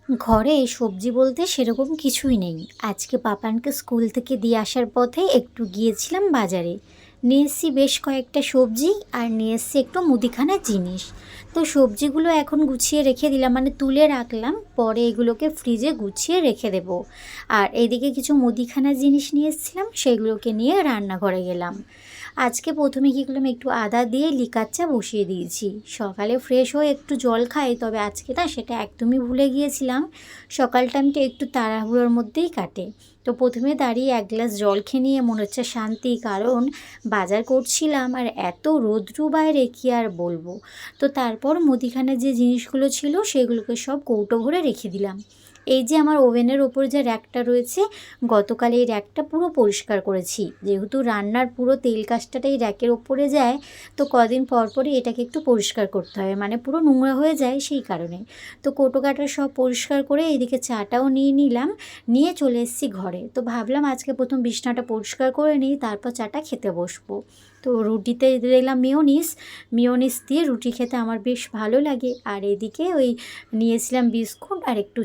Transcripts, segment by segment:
ঘরে সবজি বলতে সেরকম কিছুই নেই। আজকে পাপানকে স্কুল থেকে দিয়ে আসার পথে একটু গিয়েছিলাম বাজারে। নিয়ে এসেছি বেশ কয়েকটা সবজি আর নিয়ে এসেছি একটু মুদিখানার জিনিস। তো সবজিগুলো এখন গুছিয়ে রেখে দিলাম, মানে তুলে রাখলাম, পরে এগুলোকে ফ্রিজে গুছিয়ে রেখে দেব। আর এদিকে কিছু মুদিখানার জিনিস নিয়ে এসেছিলাম, সেগুলোকে নিয়ে রান্নাঘরে গেলাম। আজকে প্রথমে কী করলাম, একটু আদা দিয়ে লিকার চা বসিয়ে দিয়েছি। সকালে ফ্রেশ হয়ে একটু জল খাই, তবে আজকে না সেটা একদমই ভুলে গিয়েছিলাম। সকাল টাইমটা একটু তাড়াহুড়োর মধ্যেই কাটে। তো প্রথমে দাঁড়িয়ে এক গ্লাস জল খেয়ে নিয়ে মনে হচ্ছে শান্তি, কারণ বাজার করছিলাম আর এত রৌদ্রু বাইরে কী আর বলবো। তো তারপর মুদিখানার যে জিনিসগুলো ছিল সেগুলোকে সব কৌটো ভরে রেখে দিলাম। এই যে আমার ওভেনের ওপর যে র্যাকটা রয়েছে, গতকাল এই র্যাকটা পুরো পরিষ্কার করেছি। যেহেতু রান্নার পুরো তেল কাজটাটা এই র্যাকের ওপরে যায়, তো কদিন পর পরই এটাকে একটু পরিষ্কার করতে হয়, মানে পুরো নোংরা হয়ে যায় সেই কারণে। তো কৌটো কাটা সব পরিষ্কার করে এইদিকে চাটাও নিয়ে নিলাম, নিয়ে চলে এসেছি ঘরে। তো ভাবলাম আজকে প্রথম বিছনাটা পরিষ্কার করে নিই, তারপর চাটা খেতে বসবো। তো রুটিতে দিলাম মিওনিস দিয়ে রুটি খেতে আমার বেশ ভালো লাগে। আর এদিকে ওই নিয়েছিলাম বিস্কুট আর একটু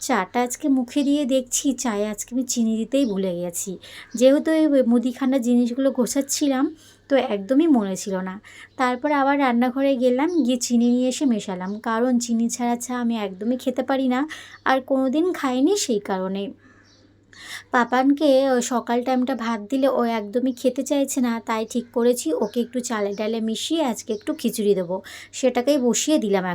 চাটা আজকে মুখে দিয়ে দেখছি চায়ে আজকে আমি চিনি দিতেই ভুলে গেছি। যেহেতু এই মুদিখানার জিনিসগুলো গোছাচ্ছিলাম, তো একদমই মনে ছিল না। তারপর আবার রান্নাঘরে গেলাম, গিয়ে চিনি নিয়ে এসে মেশালাম, কারণ চিনি ছাড়া চা আমি একদমই খেতে পারি না, আর কোনো দিন খাইনি সেই কারণে। পাপানকে সকাল টাইমটা ভাত দিলে ও একদমই খেতে চাইছে না, তাই ঠিক করেছি ওকে একটু চালে ডালে মিশিয়ে আজকে একটু খিচুড়ি দেবো। সেটাকেই বসিয়ে দিলাম এখন।